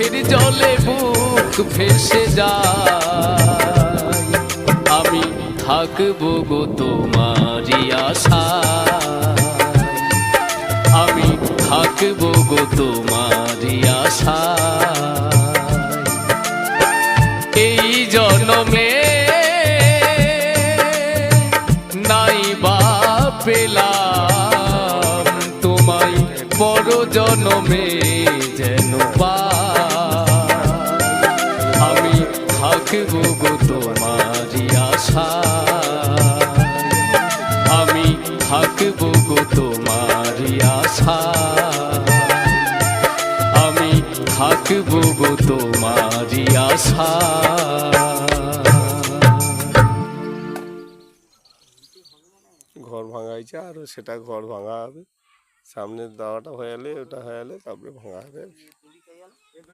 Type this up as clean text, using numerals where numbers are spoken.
চোখের জলে বুক ভেসে যায়। আমি থাকবো গো তোমারই আশায়, আমি থাকবো গো তোমারই আশায়। এই জন্মে নাই বা পেলাম তোমায়, পর জন্মে যেন পাই। আমি থাকবো গো তোমারই আশায়, আমি থাকবো গো তোমারই আশায়, আমি থাকবো গো তোমারই আশায়। ঘর ভাঙা হয়েছে, আরও সেটা ঘর ভাঙা হবে। সামনের দাওয়াটা হয়ে গেলে, ওটা হয়ে গেলে তারপরে ভাঙা হবে।